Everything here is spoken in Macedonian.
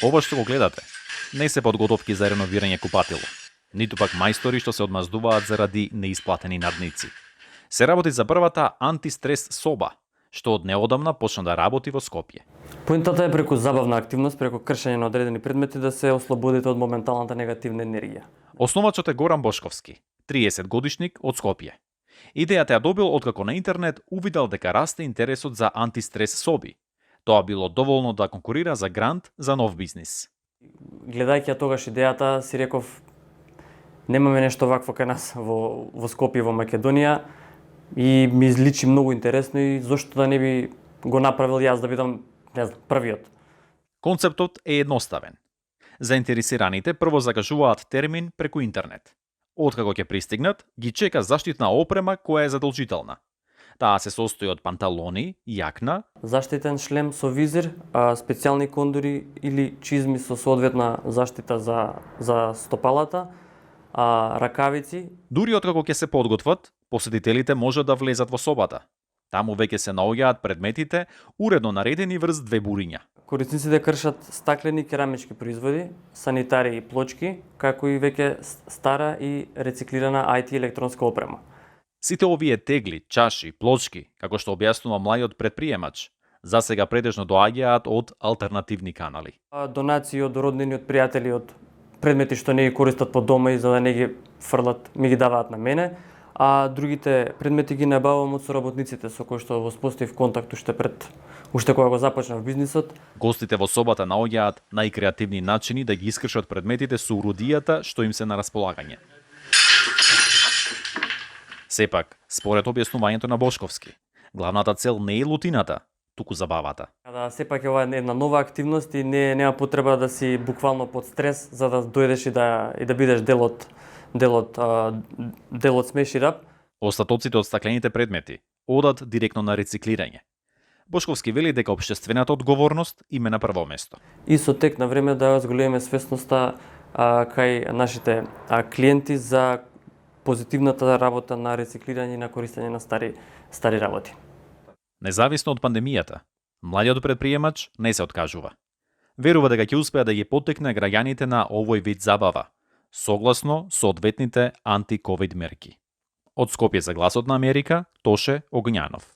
Ова што го гледате не се подготовки за реновирање купатило, ниту пак мајстори што се одмаздуваат заради неисплатени надници. Се работи за првата антистрес соба, што од неодамна почна да работи во Скопје. Поентата е преку забавна активност, преку кршење на одредени предмети да се ослободите од моменталната негативна енергија. Основачот е Горан Бошковски, 30 годишник од Скопје. Идејата ја добил откако на интернет увидел дека расте интересот за антистрес соби. Тоа било доволно да конкурира за грант за нов бизнис. Гледајќи ја тогаш идејата, си реков немаме нешто вакво кај нас во Скопје, во Македонија, и ми изличи многу интересно и зошто да не би го направил јас да бидам, не знам, првиот. Концептот е едноставен. Заинтересираните прво закажуваат термин преку интернет. Откако ќе пристигнат, ги чека заштитна опрема која е задолжителна. Таа се состои од панталони, јакна, Заштитен шлем со визир, специјални кондури или чизми со соодветна заштита за стопалата, ракавици. дури откако ќе се подготват, посетителите можат да влезат во собата. Таму веќе се наоѓаат предметите, уредно наредени врз две буриња. Корисниците кршат стаклени и керамички производи, санитари и плочки, како и веќе стара и рециклирана IT електронска опрема. Сите овие тегли, чаши, плочки, како што објаснува младиот предприемач, засега претежно доаѓаат од алтернативни канали. Донации од роднини, од пријатели, од предмети што не ги користат по дома и за да не ги фрлат, ми ги даваат на мене, а другите предмети ги набавувам од соработниците со кои што воспоставив контакт уште кога го започнав бизнисот. Гостите во собата наоѓаат најкреативни начини да ги искршат предметите со уродијата што им се на располагање. Сепак, според објаснувањето на Бошковски, главната цел не е лутината, туку забавата. Сепак е ова една нова активност и нема потреба да си буквално под стрес за да дојдеш и да бидеш дел од смеширап. Остатоците од стаклените предмети одат директно на рециклирање. Бошковски вели дека општествената одговорност име на прво место. И со тек на време да зголемиме свесноста кај нашите клиенти за позитивната работа на рециклирање и на користење на стари работи. Независно од пандемијата, младиот предприемач не се откажува. Верува дека ќе успее да ги поттекне граѓаните на овој вид забава, согласно соодветните анти-ковид мерки. Од Скопје за Гласот на Америка, Тоше Огњанов.